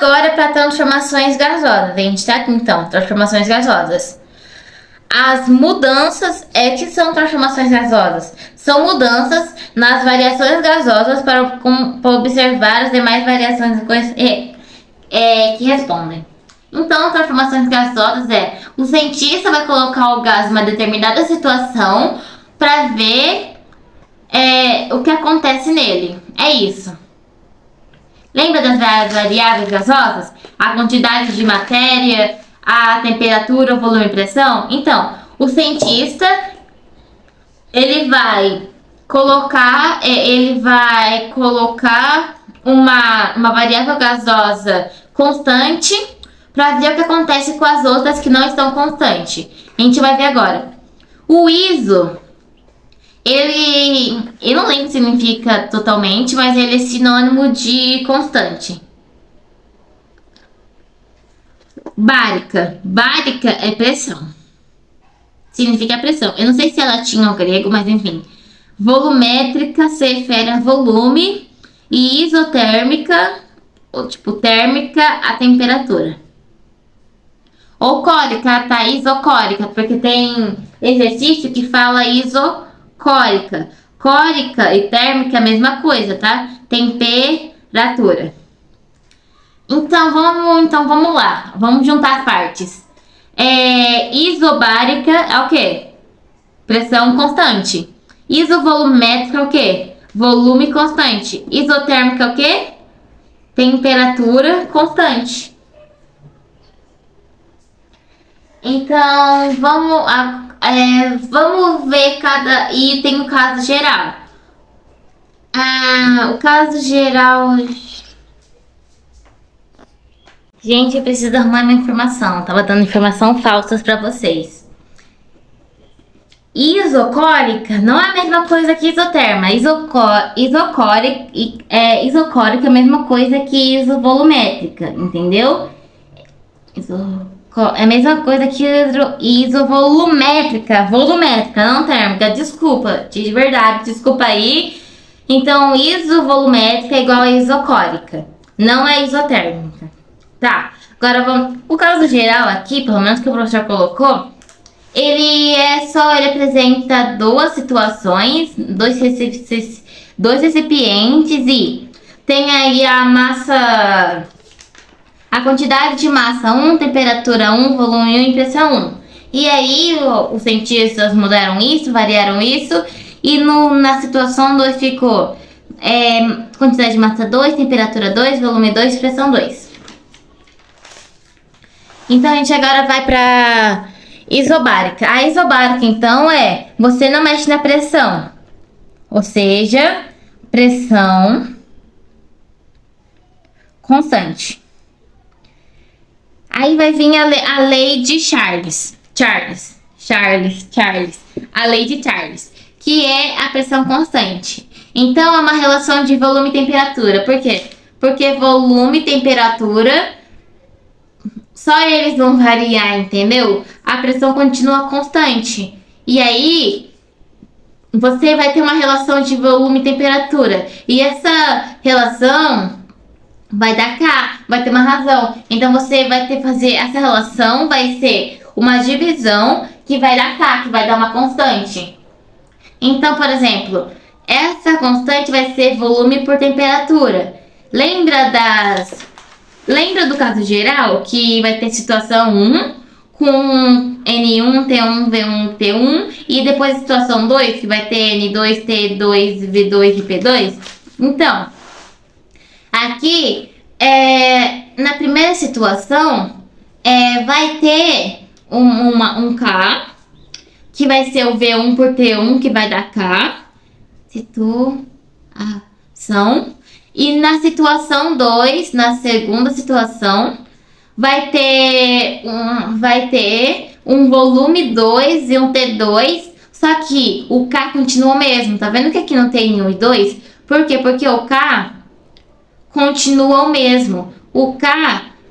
agora para transformações gasosas. A gente tá aqui então, transformações gasosas. As mudanças que são transformações gasosas. São mudanças nas variações gasosas para observar as demais variações que respondem. Então, transformações gasosas o cientista vai colocar o gás em uma determinada situação para ver o que acontece nele. É isso. Lembra das variáveis gasosas? A quantidade de matéria, a temperatura, o volume e pressão? Então, o cientista ele vai colocar uma variável gasosa constante para ver o que acontece com as outras que não estão constantes. A gente vai ver agora. O ISO, eu não lembro o que significa totalmente, mas ele é sinônimo de constante. Bárica é pressão. Significa pressão. Eu não sei se é latim ou grego, mas enfim. Volumétrica se refere a volume e isotérmica, ou tipo térmica, a temperatura. Ou tá? Isocórica, porque tem exercício que fala isocórica. Córica e térmica é a mesma coisa, tá? Temperatura. Então vamos lá. Vamos juntar as partes. Isobárica é o quê? Pressão constante. Isovolumétrica é o quê? Volume constante. Isotérmica é o quê? Temperatura constante. Então, vamos ver cada... E tem o caso geral. O caso geral... Gente, eu preciso arrumar minha informação. Eu tava dando informação falsas pra vocês. Isocórica não é a mesma coisa que isoterma. Isocórica é a mesma coisa que isovolumétrica, entendeu? É a mesma coisa que isovolumétrica, volumétrica, não térmica. Desculpa, de verdade, desculpa aí. Então, isovolumétrica é igual a isocórica, não é isotérmica. Tá, agora vamos... O caso geral aqui, pelo menos que o professor colocou, ele apresenta duas situações, dois recipientes e tem aí a massa... A quantidade de massa 1, temperatura 1, volume 1 e pressão 1. E aí os cientistas mudaram isso, variaram isso. E na situação 2 ficou quantidade de massa 2, temperatura 2, volume 2 e pressão 2. Então a gente agora vai para isobárica. A isobárica então você não mexe na pressão. Ou seja, pressão constante. Aí vai vir a lei de Charles. A lei de Charles, que é a pressão constante. Então, é uma relação de volume e temperatura. Por quê? Porque volume e temperatura, só eles vão variar, entendeu? A pressão continua constante. E aí, você vai ter uma relação de volume e temperatura. E essa relação... vai dar K, vai ter uma razão. Então você vai ter que fazer essa relação, vai ser uma divisão que vai dar K, que vai dar uma constante. Então, por exemplo, essa constante vai ser volume por temperatura. Lembra do caso geral que vai ter situação 1 com N1, T1, V1, T1 e depois a situação 2 que vai ter N2, T2, V2 e P2? Então, aqui, na primeira situação, vai ter um K, que vai ser o V1 por T1, que vai dar K. Situação. E na situação 2, na segunda situação, vai ter um volume 2 e um T2, só que o K continua o mesmo. Tá vendo que aqui não tem N1 e 2? Por quê? Porque o K... continua o mesmo. O K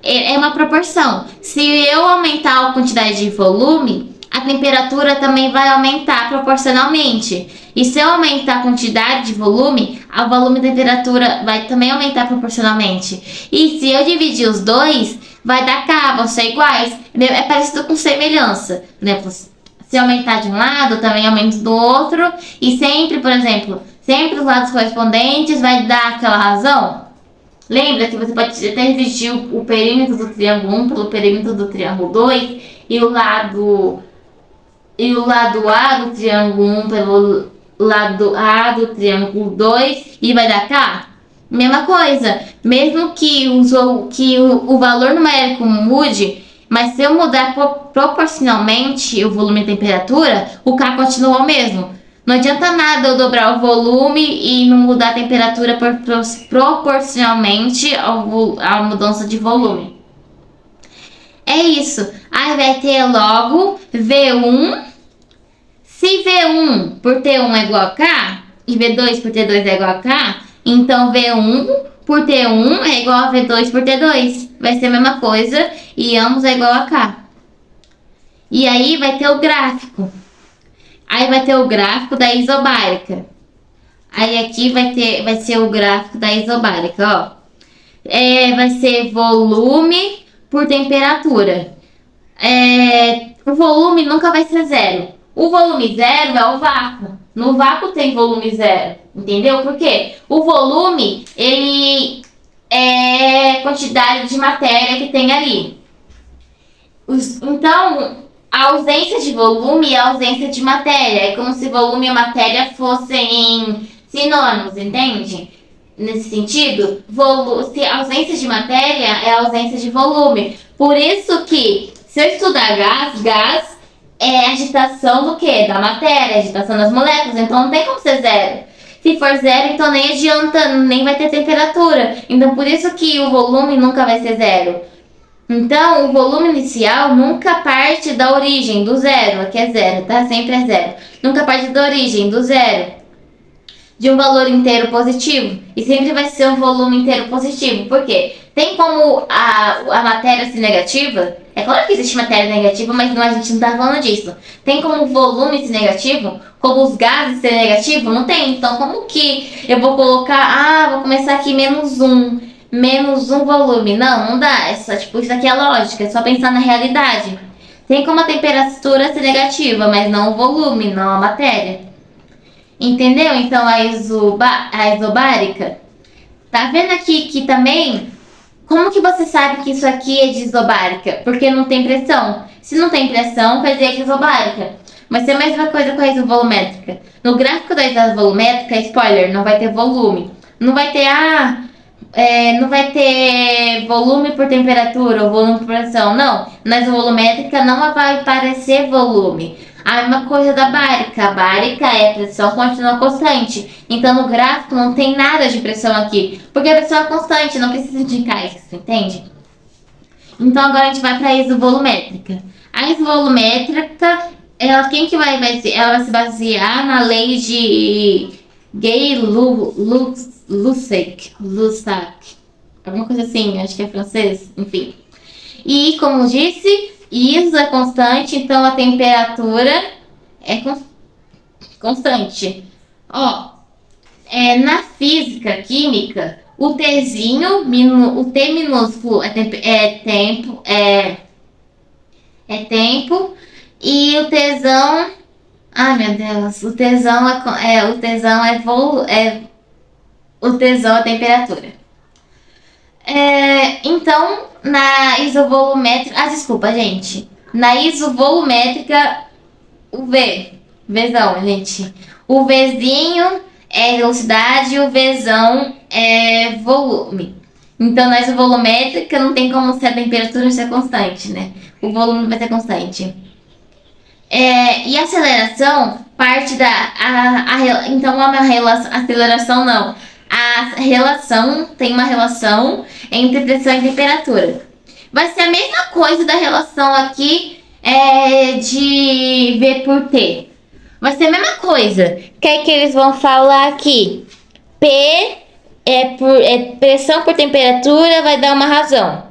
é uma proporção. Se eu aumentar a quantidade de volume, a temperatura também vai aumentar proporcionalmente. E se eu aumentar a quantidade de volume, o volume e temperatura vai também aumentar proporcionalmente. E se eu dividir os dois, vai dar K, vão ser iguais. É parecido com semelhança. Por exemplo, se aumentar de um lado, também aumenta do outro. E sempre, por exemplo, sempre os lados correspondentes vai dar aquela razão. Lembra que você pode até dividir o perímetro do triângulo 1 pelo perímetro do triângulo 2 e o lado A do triângulo 1 pelo lado A do triângulo 2 e vai dar K? Mesma coisa, mesmo que o valor numérico mude, mas se eu mudar proporcionalmente o volume e a temperatura, o K continua o mesmo. Não adianta nada eu dobrar o volume e não mudar a temperatura proporcionalmente à mudança de volume. É isso. Aí vai ter logo V1. Se V1 por T1 é igual a K e V2 por T2 é igual a K, então V1 por T1 é igual a V2 por T2. Vai ser a mesma coisa e ambos é igual a K. E aí vai ter o gráfico. Aí vai ter o gráfico da isobárica. Aí aqui vai ser o gráfico da isobárica, ó. Vai ser volume por temperatura. O volume nunca vai ser zero. O volume zero é o vácuo. No vácuo tem volume zero. Entendeu? Por quê? O volume, ele é a quantidade de matéria que tem ali. Então, a ausência de volume é a ausência de matéria. É como se volume e matéria fossem sinônimos, entende? Nesse sentido, se a ausência de matéria é a ausência de volume. Por isso que, se eu estudar gás é a agitação do quê? Da matéria, a agitação das moléculas. Então não tem como ser zero. Se for zero, então nem adianta, nem vai ter temperatura. Então por isso que o volume nunca vai ser zero. Então, o volume inicial nunca parte da origem, do zero. Aqui é zero, tá? Sempre é zero. Nunca parte da origem, do zero. De um valor inteiro positivo. E sempre vai ser um volume inteiro positivo. Por quê? Tem como a matéria ser negativa? É claro que existe matéria negativa, mas a gente não tá falando disso. Tem como o volume ser negativo? Como os gases ser negativo? Não tem. Então, como que eu vou colocar... vou começar aqui menos um volume. Não dá. É só, isso aqui é lógica, é só pensar na realidade. Tem como a temperatura ser negativa, mas não o volume, não a matéria. Entendeu? Então a isobárica. Tá vendo aqui que também... Como que você sabe que isso aqui é de isobárica? Porque não tem pressão. Se não tem pressão, quer dizer que é isobárica. Mas é a mesma coisa com a isovolumétrica. No gráfico da isovolumétrica, spoiler, não vai ter volume. Não vai ter não vai ter volume por temperatura ou volume por pressão, não. Na isovolumétrica não vai aparecer volume. A mesma coisa da bárica. A bárica é a pressão contínua constante. Então no gráfico não tem nada de pressão aqui, porque a pressão é constante, não precisa indicar isso, entende? Então agora a gente vai para a isovolumétrica. A isovolumétrica, quem que vai ser? Ela vai se basear na lei de Gay-Lussac, alguma coisa assim, acho que é francês, enfim. E como disse, iso é constante, então a temperatura é constante. Na física química, o Tzinho, o T minúsculo é tempo e o Tzão, ai meu Deus, o Tzão é temperatura. Então, na isovolumétrica... desculpa, gente. Na isovolumétrica, o Vzão, gente. O Vzinho é velocidade e o Vzão é volume. Então, na isovolumétrica, não tem como ser a temperatura ser constante, né? O volume vai ser constante. E a aceleração parte então, uma aceleração não. Tem uma relação entre pressão e temperatura. Vai ser a mesma coisa da relação aqui de V por T. Vai ser a mesma coisa. O que é que eles vão falar aqui? P é pressão por temperatura, vai dar uma razão.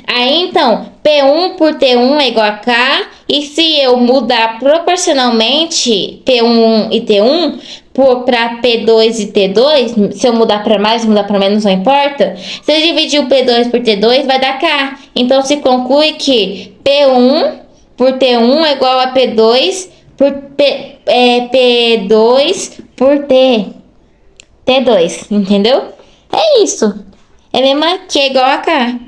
Aí, então, P1 por T1 é igual a K. E se eu mudar proporcionalmente P1 e T1 para P2 e T2, se eu mudar para mais, mudar para menos, não importa. Se eu dividir o P2 por T2, vai dar K. Então, se conclui que P1 por T1 é igual a P2 por P2 por T2, entendeu? É isso. É mesmo que é igual a K.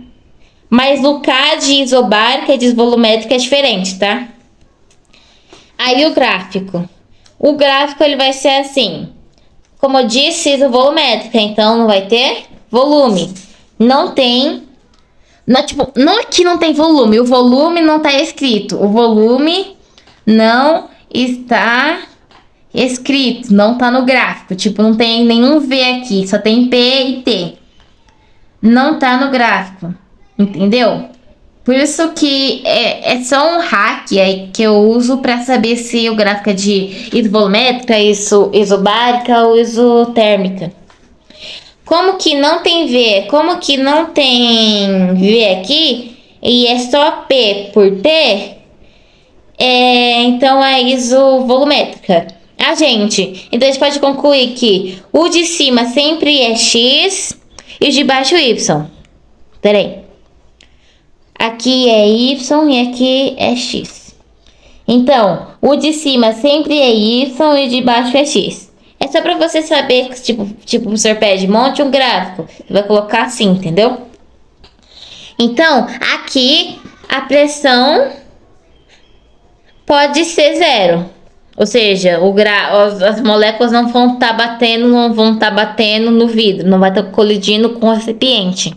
Mas o K de isobárica e desvolumétrica é diferente, tá? Aí o gráfico. O gráfico ele vai ser assim. Como eu disse, isovolumétrica, então não vai ter volume. Não tem... Não, tipo, não é que não tem volume. O volume não tá escrito. O volume não está escrito. Não tá no gráfico. Tipo, não tem nenhum V aqui. Só tem P e T. Não tá no gráfico. Entendeu? Por isso que é só um hack aí que eu uso para saber se o gráfico é de isovolumétrica, isobárica ou isotérmica. Como que não tem V? Como que não tem V aqui e é só P por T? Então é isovolumétrica. Gente, então a gente pode concluir que o de cima sempre é X e o de baixo Y. Peraí. Aqui é Y e aqui é X. Então, o de cima sempre é Y e o de baixo é X. É só pra você saber que, tipo, o professor pede, monte um gráfico. Você vai colocar assim, entendeu? Então, aqui a pressão pode ser zero. Ou seja, as moléculas não vão estar batendo no vidro, não vai estar colidindo com o recipiente.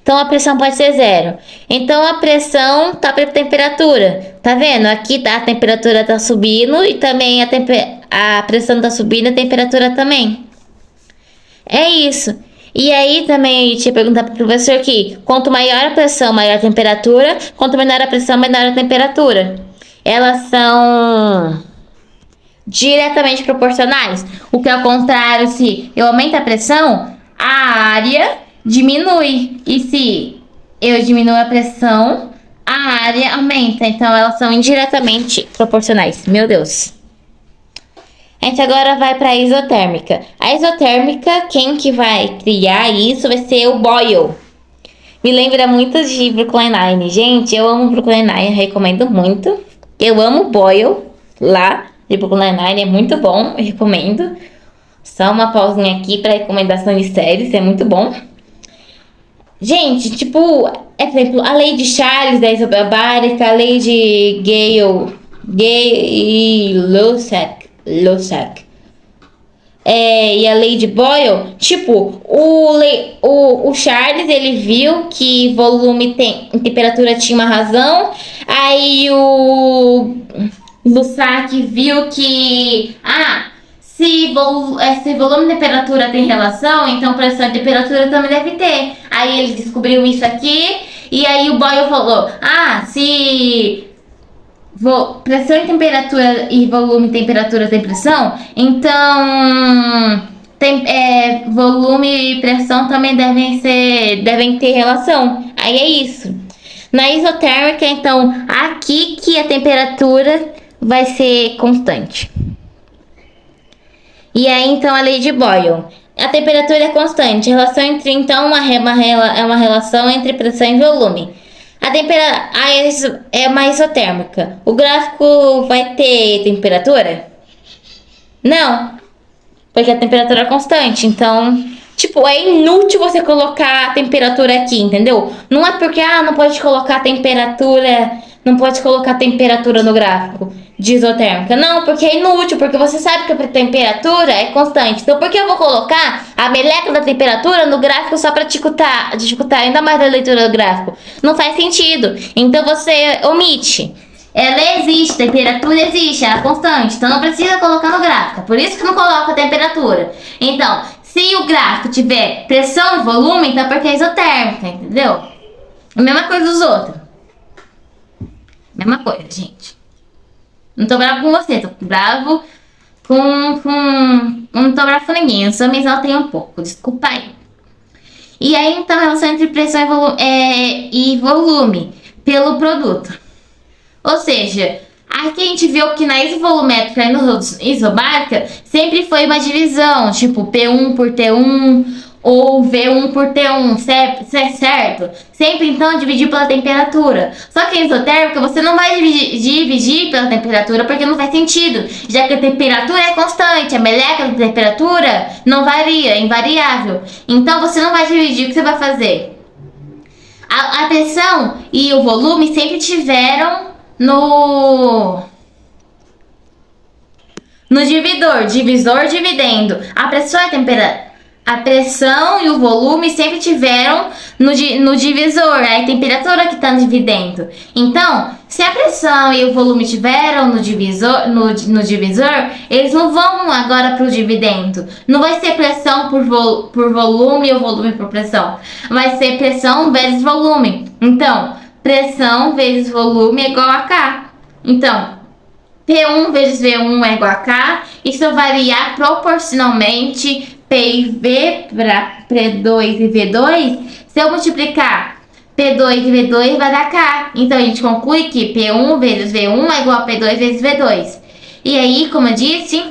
Então, a pressão pode ser zero. Então, a pressão tá para temperatura. Tá vendo? Aqui a temperatura tá subindo e também a pressão tá subindo, a temperatura também. É isso. E aí, também, eu tinha perguntado para o professor que quanto maior a pressão, maior a temperatura. Quanto menor a pressão, menor a temperatura. Elas são diretamente proporcionais. O que é o contrário, se eu aumento a pressão, a área diminui. E se eu diminuo a pressão, a área aumenta. Então, elas são indiretamente proporcionais. Meu Deus. A gente agora vai para a isotérmica. A isotérmica, quem que vai criar isso vai ser o Boyle. Me lembra muito de Brooklyn Nine. Gente, eu amo Brooklyn Nine, recomendo muito. Eu amo Boyle lá de Brooklyn Nine, é muito bom, eu recomendo. Só uma pausinha aqui para recomendação de séries, é muito bom. Gente, tipo, por exemplo, a lei de Charles da isobárica, a lei de Gay-Lussac. E a lei de Boyle, tipo, o Charles, ele viu que volume e temperatura tinha uma razão. Aí o Lussac viu que, se volume e temperatura tem relação, então pressão e temperatura também deve ter. Aí ele descobriu isso aqui, e aí o Boyle falou, se pressão e temperatura e volume e temperatura tem pressão, então volume e pressão também devem ter relação. Aí é isso. Na isotérmica, então, aqui que a temperatura vai ser constante. E aí, então, a lei de Boyle. A temperatura é constante. A relação entre, então, é uma relação entre pressão e volume. É uma isotérmica. O gráfico vai ter temperatura? Não. Porque a temperatura é constante. Então, tipo, é inútil você colocar a temperatura aqui, entendeu? Não é porque, não pode colocar temperatura no gráfico de isotérmica. Não, porque é inútil, porque você sabe que a temperatura é constante. Então, por que eu vou colocar a meleca da temperatura no gráfico só para dificultar ainda mais a leitura do gráfico? Não faz sentido. Então, você omite. Ela existe, temperatura existe, ela é constante. Então, não precisa colocar no gráfico. Por isso que não coloca a temperatura. Então, se o gráfico tiver pressão e volume, então é porque é isotérmica, entendeu? A mesma coisa dos outros. Mesma coisa, gente. Não tô bravo com você, tô bravo não tô bravo com ninguém. Eu só me exaltei um pouco, desculpa aí. E aí, então, a relação entre pressão e volume pelo produto. Ou seja, aqui a gente viu que na isovolumétrica e no isobárica sempre foi uma divisão, tipo P1 por T1 ou V1 por T1, certo? Sempre então dividir pela temperatura. Só que a isotérmica você não vai dividir pela temperatura porque não faz sentido, já que a temperatura é constante, a meleca da temperatura não varia, é invariável. Então você não vai dividir, o que você vai fazer? A pressão e o volume sempre tiveram no divisor dividendo. A pressão e o volume sempre tiveram no divisor, é a temperatura que está dividendo. Então, se a pressão e o volume tiveram no divisor, eles não vão agora para o dividendo. Não vai ser pressão por volume ou volume por pressão. Vai ser pressão vezes volume. Então, pressão vezes volume é igual a K. Então, P1 vezes V1 é igual a K. Isso vai variar proporcionalmente P e V para P2 e V2. Se eu multiplicar P2 e V2 vai dar K. Então, a gente conclui que P1 vezes V1 é igual a P2 vezes V2. E aí, como eu disse,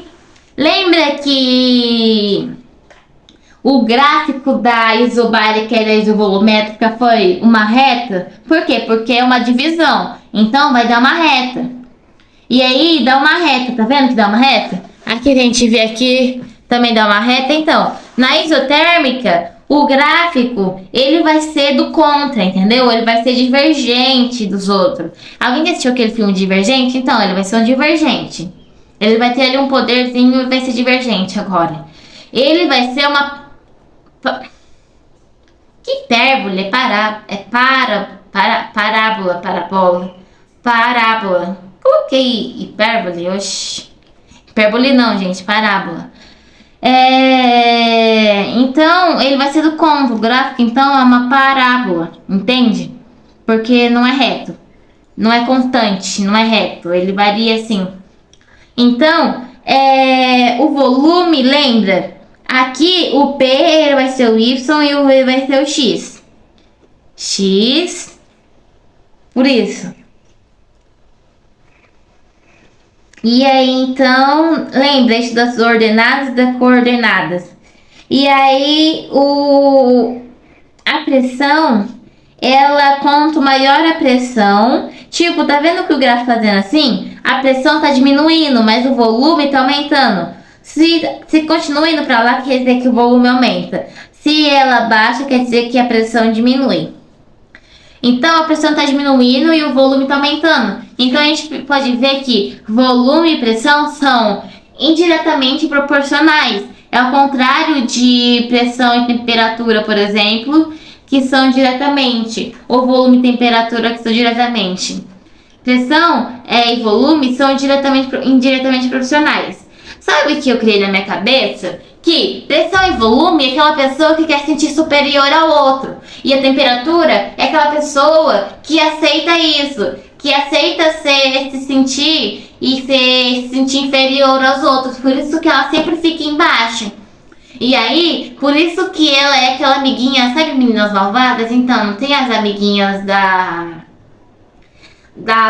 lembra que o gráfico da isobárica e da isovolumétrica foi uma reta? Por quê? Porque é uma divisão. Então, vai dar uma reta. E aí, dá uma reta. Tá vendo que dá uma reta? Aqui a gente vê aqui, também dá uma reta. Então, na isotérmica, o gráfico, ele vai ser do contra, entendeu? Ele vai ser divergente dos outros. Alguém assistiu aquele filme Divergente? Então, ele vai ser um divergente. Ele vai ter ali um poderzinho e vai ser divergente agora. Ele vai ser uma... Que hipérbole? É parábola. Coloquei hipérbole, oxi. Hipérbole não, gente, parábola. Então, ele vai ser do contra. O gráfico, então, é uma parábola, entende? Porque não é reto. Não é constante, não é reto. Ele varia assim. Então, o volume, lembra? Aqui o P ele vai ser o Y e o V vai ser o X. X, por isso. E aí, então, lembra isso das ordenadas e das coordenadas. E aí, a pressão, ela, quanto maior a pressão, tipo, tá vendo que o gráfico tá fazendo assim? A pressão tá diminuindo, mas o volume tá aumentando. Se continua indo para lá, quer dizer que o volume aumenta. Se ela baixa, quer dizer que a pressão diminui. Então, a pressão está diminuindo e o volume está aumentando. Então, a gente pode ver que volume e pressão são indiretamente proporcionais. É ao contrário de pressão e temperatura, por exemplo, que são diretamente. Ou volume e temperatura, que são diretamente. Pressão e volume são indiretamente proporcionais. Sabe o que eu criei na minha cabeça? Que pressão e volume é aquela pessoa que quer se sentir superior ao outro. E a temperatura é aquela pessoa que aceita isso. Que aceita se sentir e se sentir inferior aos outros. Por isso que ela sempre fica embaixo. E aí, por isso que ela é aquela amiguinha, sabe Meninas Malvadas? Então, não tem as amiguinhas da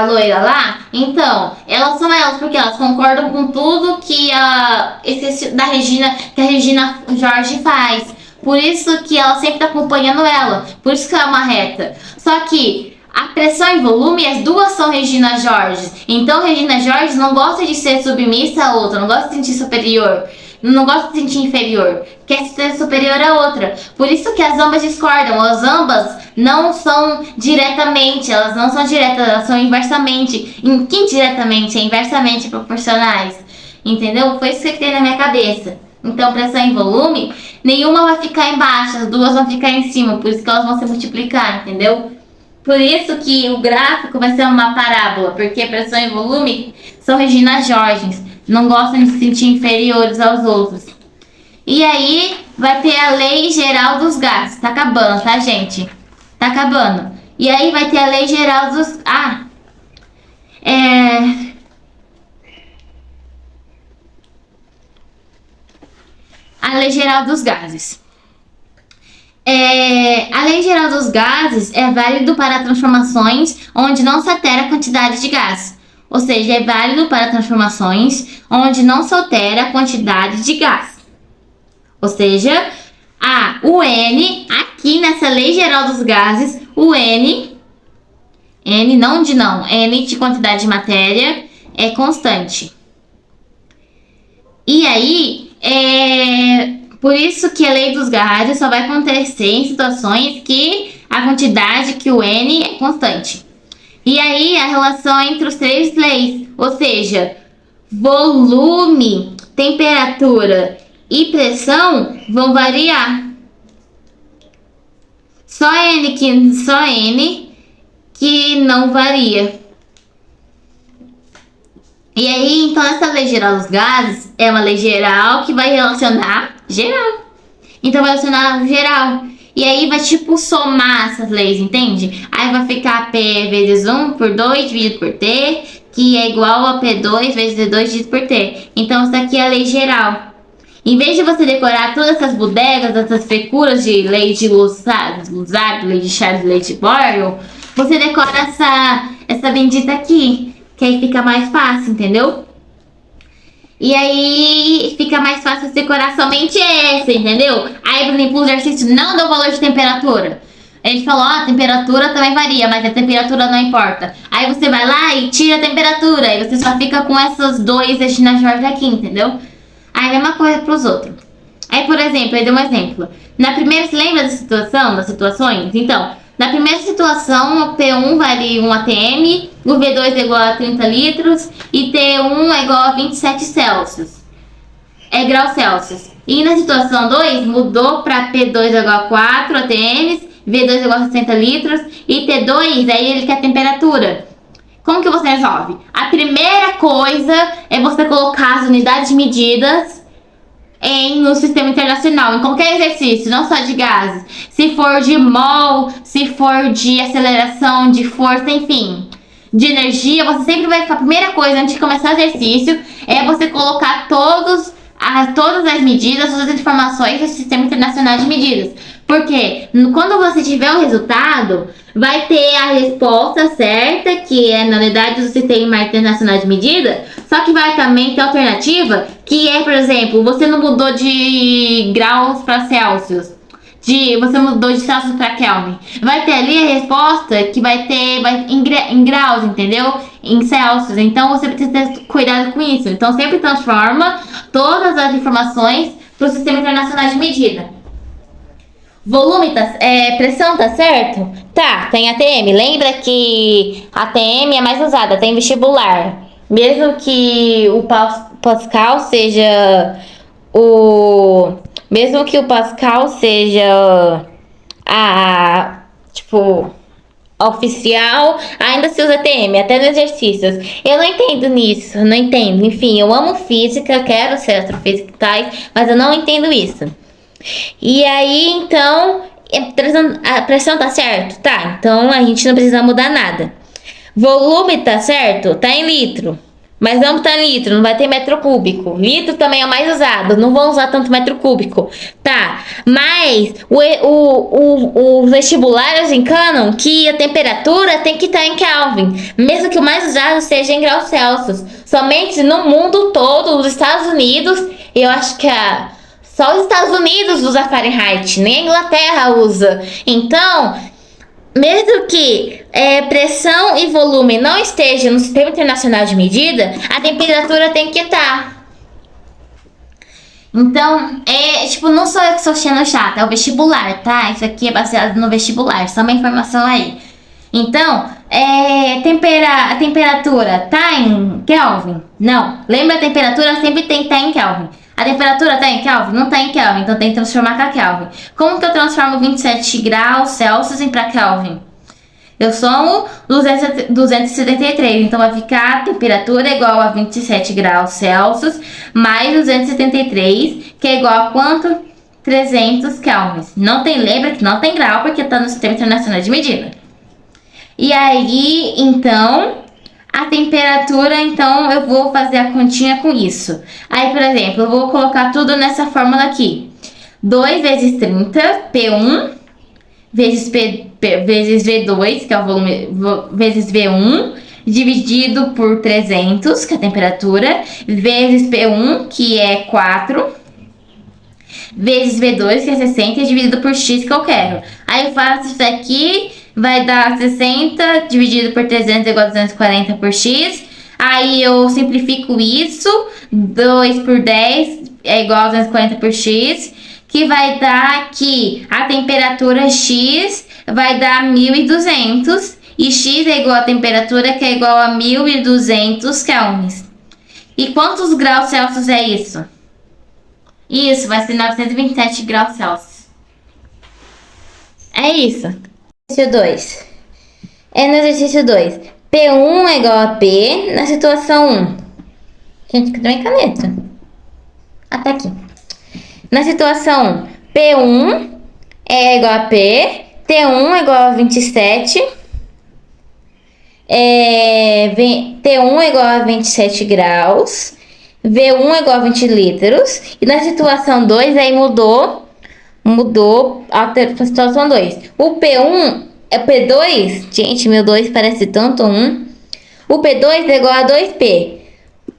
loira lá, então, elas são elas porque elas concordam com tudo que a Regina Jorge faz. Por isso que ela sempre tá acompanhando ela. Por isso que é uma reta. Só que a pressão e volume, as duas são Regina Jorge. Então, Regina Jorge não gosta de ser submissa a outra, não gosta de se sentir superior. Não gosta de se sentir inferior, quer ser superior a outra. Por isso que as ambas discordam. As ambas não são diretamente, elas não são diretas, elas são inversamente, indiretamente, inversamente proporcionais. Entendeu? Foi isso que eu criei na minha cabeça. Então, pressão e volume, nenhuma vai ficar embaixo, as duas vão ficar em cima, por isso que elas vão se multiplicar, entendeu? Por isso que o gráfico vai ser uma parábola, porque pressão e volume são Regina Jorgens. Não gostam de se sentir inferiores aos outros. E aí, vai ter a lei geral dos gases. Tá acabando, tá, gente? Tá acabando. E aí, vai ter a lei geral dos... A lei geral dos gases. A lei geral dos gases é válido para transformações onde não se altera a quantidade de gás. Ou seja, é válido para transformações onde não se altera a quantidade de gás. Ou seja, o N, aqui nessa lei geral dos gases, o N N de quantidade de matéria é constante. E aí, por isso que a lei dos gases só vai acontecer em situações que a quantidade, que o N é constante. E aí, a relação entre os três leis, ou seja, volume, temperatura e pressão vão variar. Só N que não varia. E aí, então, essa lei geral dos gases é uma lei geral que vai relacionar geral. Então, vai relacionar geral. E aí, vai, tipo, somar essas leis, entende? Aí, vai ficar P vezes 1 por 2 dividido por T, que é igual a P2 vezes D2 dividido por T. Então, isso aqui é a lei geral. Em vez de você decorar todas essas bodegas, essas figuras de lei de Luzard, lei de Charles, lei de Boyle, você decora essa bendita aqui, que aí fica mais fácil, entendeu? E aí fica mais fácil você decorar somente essa, entendeu? Aí, por exemplo, o exercício não deu valor de temperatura. Ele falou, a temperatura também varia, mas a temperatura não importa. Aí você vai lá e tira a temperatura, aí você só fica com essas dois destinatórios aqui, entendeu? Aí a mesma coisa para os outros. Aí, por exemplo, ele deu um exemplo. Na primeira, você lembra das situações? Então, na primeira situação, o P1 vale 1 atm, o V2 é igual a 30 litros e T1 é igual a 27 Celsius. Graus Celsius. E na situação 2, mudou para P2 é igual a 4 atms, V2 é igual a 60 litros e T2, aí ele quer a temperatura. Como que você resolve? A primeira coisa é você colocar as unidades medidas no sistema internacional, em qualquer exercício, não só de gases. Se for de mol, se for de aceleração, de força, enfim, de energia, você sempre vai ficar. A primeira coisa antes de começar o exercício é você colocar todas as medidas, todas as informações do sistema internacional de medidas. Porque quando você tiver o resultado, vai ter a resposta certa, que é na unidade do Sistema Internacional de Medida, só que vai também ter alternativa, que é, por exemplo, você não mudou de graus para Celsius, você mudou de Celsius para Kelvin. Vai ter ali a resposta que vai em graus, entendeu? Em Celsius. Então você precisa ter cuidado com isso. Então sempre transforma todas as informações para o Sistema Internacional de Medida. Volume, pressão, tá certo? Tá, tem ATM. Lembra que ATM é mais usada, tem vestibular. Mesmo que o Pascal seja oficial, ainda se usa ATM, até nos exercícios. Eu não entendo nisso, não entendo. Enfim, eu amo física, quero ser astrofísica e tal, mas eu não entendo isso. E aí, então, a pressão tá certo? Tá, então a gente não precisa mudar nada. Volume tá certo? Tá em litro. Mas não tá em litro, não vai ter metro cúbico. Litro também é o mais usado, não vão usar tanto metro cúbico. Tá, mas os vestibulares encanam que a temperatura tem que estar em Kelvin. Mesmo que o mais usado seja em graus Celsius. Somente no mundo todo, os Estados Unidos, eu acho que só os Estados Unidos usa Fahrenheit, nem a Inglaterra usa. Então, mesmo que pressão e volume não estejam no Sistema Internacional de Medida, a temperatura tem que estar. Então, não sou eu que sou chata, é o vestibular, tá? Isso aqui é baseado no vestibular, só uma informação aí. Então, a temperatura tá em Kelvin? Não. Lembra, a temperatura sempre tem que estar em Kelvin. A temperatura tá em Kelvin? Não tá em Kelvin, então tem que transformar para Kelvin. Como que eu transformo 27 graus Celsius para Kelvin? Eu somo 273, então vai ficar a temperatura igual a 27 graus Celsius mais 273, que é igual a quanto? 300 kelvins. Lembra que não tem grau, porque tá no Sistema Internacional de Medida. E aí, então, a temperatura, então, eu vou fazer a continha com isso. Aí, por exemplo, eu vou colocar tudo nessa fórmula aqui. 2 vezes 30, P1, vezes V2, que é o volume, vezes V1, dividido por 300, que é a temperatura, vezes P1, que é 4, vezes V2, que é 60, e dividido por X, que eu quero. Aí eu faço isso aqui, vai dar 60 dividido por 300 igual a 240 por X. Aí eu simplifico isso, 2 por 10 é igual a 240 por X, que vai dar que a temperatura X vai dar 1200 e X é igual a temperatura, que é igual a 1200 kelvins. E quantos graus Celsius é isso? Isso, vai ser 927 graus Celsius. É isso. Exercício 2. No exercício 2. P1 é igual a P na situação 1. Gente, cadê minha caneta? Até aqui. Na situação 1, P1 é igual a P, T1 é igual a 27, T1 é igual a 27 graus, V1 é igual a 20 litros. E na situação 2, aí mudou a situação 2. O P1 é P2, gente, meu 2 parece tanto 1. O P2 é igual a 2P.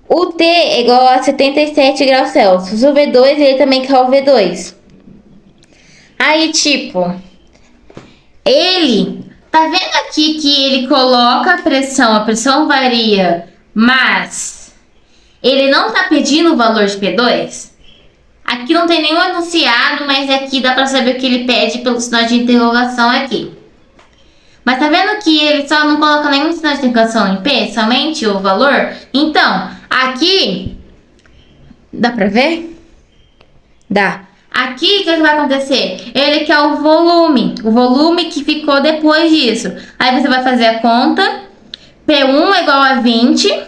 O T é igual a 77 graus Celsius. O V2, ele também quer o V2. Aí, tipo, ele... Tá vendo aqui que ele coloca a pressão varia, mas ele não tá pedindo o valor de P2? Aqui não tem nenhum anunciado, mas aqui dá pra saber o que ele pede pelo sinal de interrogação aqui. Mas tá vendo que ele só não coloca nenhum sinal de interrogação em P, somente o valor? Então, aqui, dá pra ver? Dá. Aqui, o que vai acontecer? Ele quer o volume que ficou depois disso. Aí você vai fazer a conta. P1 é igual a 20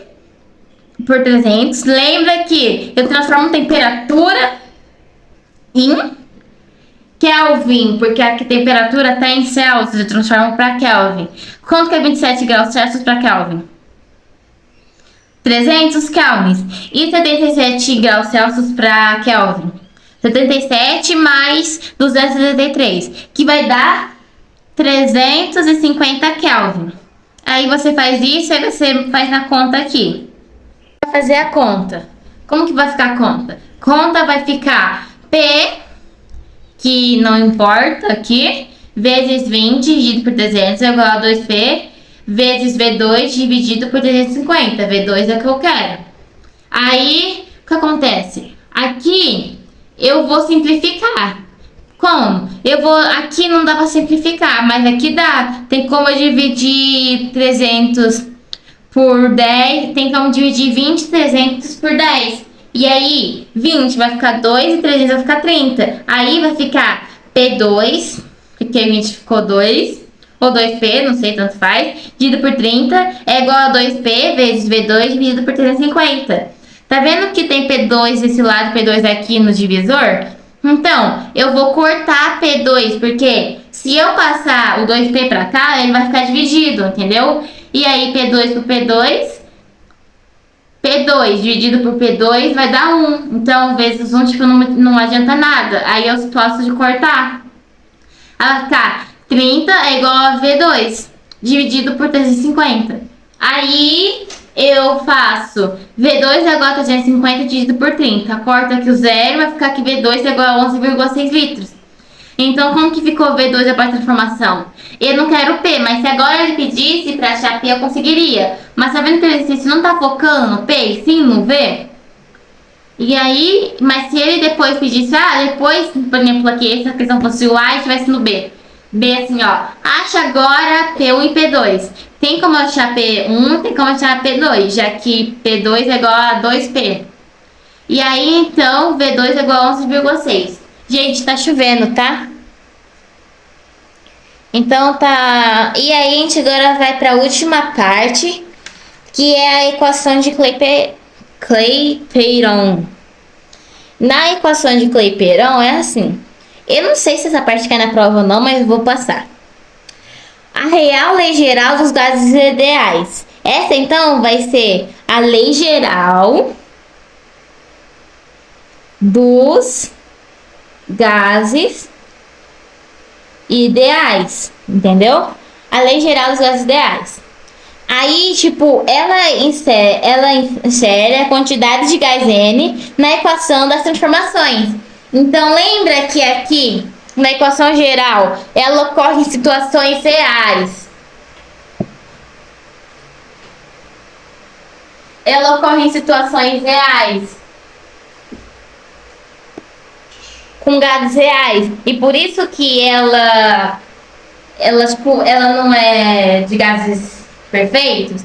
por 300. Lembra que eu transformo temperatura em Kelvin, porque a temperatura está em Celsius, eu transformo para Kelvin. Quanto que é 27 graus Celsius para Kelvin? 300 kelvins. E 77 graus Celsius para Kelvin? 77 mais 273, que vai dar 350 Kelvin. Aí você faz isso, aí você faz na conta aqui. Vai fazer a conta. Como que vai ficar a conta? Conta vai ficar P, que não importa aqui, vezes 20 dividido por 300 é igual a 2P, vezes V2 dividido por 350. V2 é o que eu quero. Aí, o que acontece? Aqui eu vou simplificar. Como? Aqui não dá pra simplificar, mas aqui dá. Tem como eu dividir 300 por 10, tem como dividir 20, 300 por 10. E aí, 20 vai ficar 2 e 300 vai ficar 30. Aí vai ficar P2, porque 20 ficou 2, ou 2P, não sei, tanto faz, dividido por 30 é igual a 2P vezes V2 dividido por 350. Tá vendo que tem P2 desse lado, P2 aqui no divisor? Então, eu vou cortar P2, porque se eu passar o 2P pra cá, ele vai ficar dividido, entendeu? E aí, P2 por P2, P2 dividido por P2 vai dar 1. Então, vezes 1, tipo, não adianta nada. Aí eu posso de cortar. Aí vai ficar 30 é igual a V2, dividido por 350. Aí eu faço V2 é igual a 350 dividido por 30. Corta aqui o zero, vai ficar que V2 é igual a 11,6 litros. Então, como que ficou V2 após a transformação? Eu não quero P, mas se agora ele pedisse pra achar P, eu conseguiria. Mas tá vendo que o exercício não tá focando no P e sim no V? E aí, mas se ele depois pedisse, depois, por exemplo, aqui, essa questão fosse o A e estivesse no B. B assim, ó, acha agora P1 e P2. Tem como achar P1, tem como achar P2, já que P2 é igual a 2P. E aí, então, V2 é igual a 11,6. Gente, tá chovendo, tá? Então, tá... E aí, a gente agora vai pra última parte, que é a equação de Clapeyron. Na equação de Clapeyron é assim. Eu não sei se essa parte cai na prova ou não, mas eu vou passar. A real lei geral dos gases ideais. Essa, então, vai ser a lei geral dos gases ideais, entendeu? A lei geral dos gases ideais. Aí, tipo, ela insere a quantidade de gás N na equação das transformações. Então, lembra que aqui, na equação geral, ela ocorre em situações reais. Ela ocorre em situações reais. Com gases reais. E por isso que ela não é de gases perfeitos.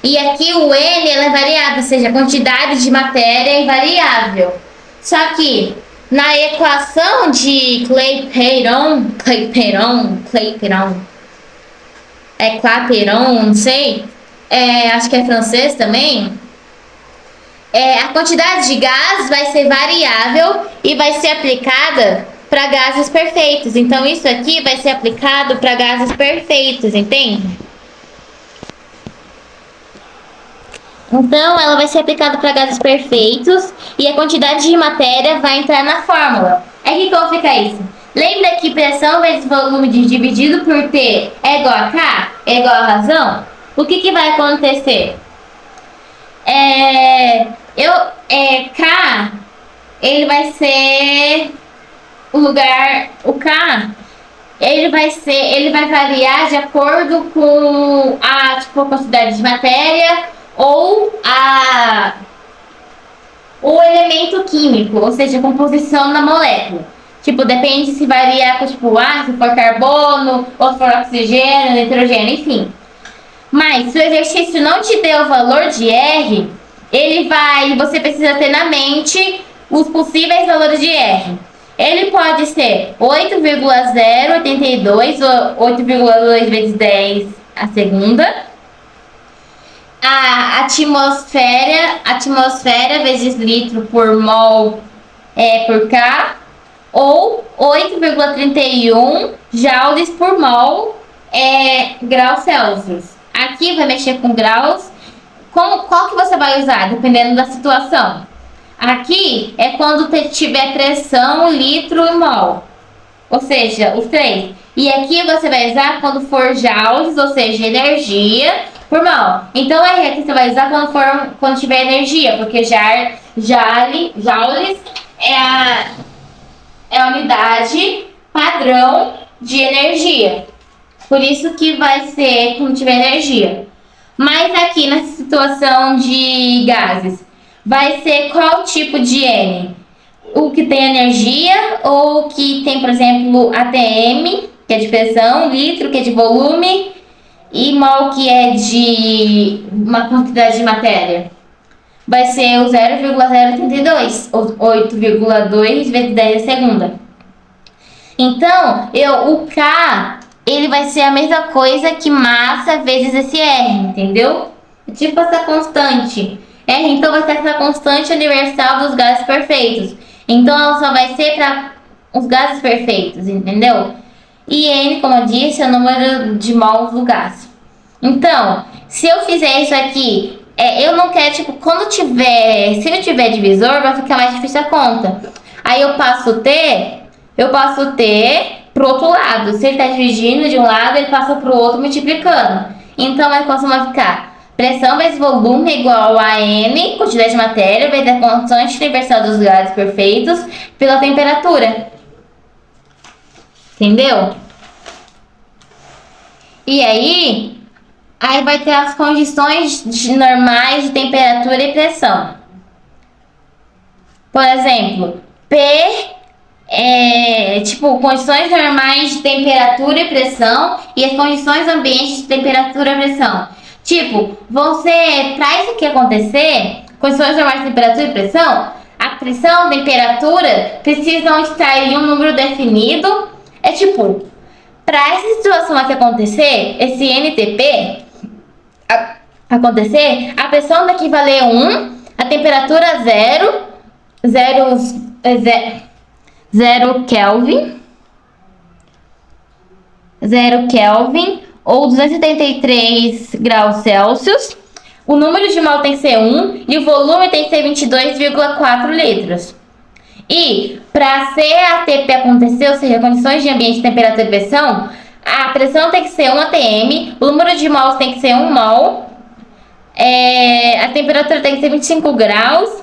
E aqui o N ela é variável, ou seja, a quantidade de matéria é invariável. Só que na equação de Clapeyron, não sei, acho que é francês também. A quantidade de gases vai ser variável e vai ser aplicada para gases perfeitos. Então, isso aqui vai ser aplicado para gases perfeitos, entende? Então, ela vai ser aplicada para gases perfeitos e a quantidade de matéria vai entrar na fórmula. Aí, como fica isso? Lembra que pressão vezes volume dividido por T é igual a K? É igual a razão? O que vai acontecer? K, ele vai ser o K, ele vai variar de acordo com a quantidade de matéria ou o elemento químico, ou seja, a composição da molécula. Tipo, depende se varia com, se for carbono, ou se for oxigênio, nitrogênio, enfim. Mas se o exercício não te deu o valor de R, você precisa ter na mente os possíveis valores de R. Ele pode ser 8,082 ou 8,2 vezes 10 a segunda. A atmosfera vezes litro por mol por K. Ou 8,31 joules por mol graus Celsius. Aqui vai mexer com graus. Qual que você vai usar, dependendo da situação? Aqui é quando tiver pressão, litro e mol. Ou seja, os três. E aqui você vai usar quando for joules, ou seja, energia por mol. Então aqui você vai usar quando tiver energia, porque joules é a unidade padrão de energia. Por isso que vai ser quando tiver energia. Mas aqui nessa situação de gases, vai ser qual tipo de N? O que tem energia ou o que tem, por exemplo, ATM, que é de pressão, litro, que é de volume, e mol, que é de uma quantidade de matéria? Vai ser o 0,032, ou 8,2 vezes 10 a segunda. Então, o K, ele vai ser a mesma coisa que massa vezes esse R, entendeu? Tipo essa constante. R, então, vai ser essa constante universal dos gases perfeitos. Então, ela só vai ser para os gases perfeitos, entendeu? E N, como eu disse, é o número de mols do gás. Então, se eu fizer isso aqui, eu não quero, se não tiver divisor, vai ficar mais difícil a conta. Aí eu passo o T pro outro lado. Se ele está dividindo de um lado, ele passa pro outro multiplicando. Então a equação vai ficar pressão vezes volume é igual a N, quantidade de matéria, vezes a constante universal dos gases perfeitos, pela temperatura. Entendeu? E aí vai ter as condições normais de temperatura e pressão. Por exemplo, P condições normais de temperatura e pressão e as condições ambientes de temperatura e pressão. Para isso que acontecer, condições normais de temperatura e pressão, a pressão e a temperatura precisam estar em um número definido. Para essa situação aqui acontecer, esse NTP acontecer, a pressão daqui valer 1, a temperatura 0 Kelvin ou 273 graus Celsius. O número de mol tem que ser 1 e o volume tem que ser 22,4 litros. E para CATP acontecer, ou seja, condições de ambiente, temperatura e pressão, a pressão tem que ser 1 atm, o número de mols tem que ser 1 mol, a temperatura tem que ser 25 graus,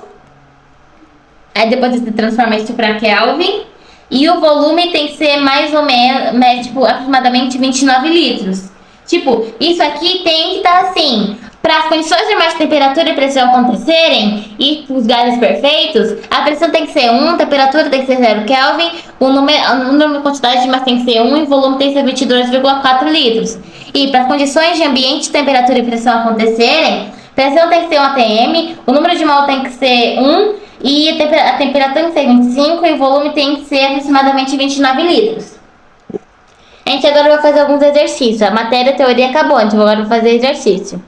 aí depois você transforma isso para Kelvin, e o volume tem que ser mais ou menos, tipo, aproximadamente 29 litros. Tipo, isso aqui tem que estar assim. Para as condições normais de temperatura e pressão acontecerem e os gases perfeitos, a pressão tem que ser 1, a temperatura tem que ser 0 Kelvin, o número de quantidade de massa tem que ser 1 e o volume tem que ser 22,4 litros. E para as condições de ambiente, temperatura e pressão acontecerem, a pressão tem que ser 1 atm, o número de mol tem que ser 1 e a temperatura tem que ser 25 e o volume tem que ser aproximadamente 29 litros. A gente agora vai fazer alguns exercícios. A matéria, a teoria acabou, a gente agora vai fazer exercício.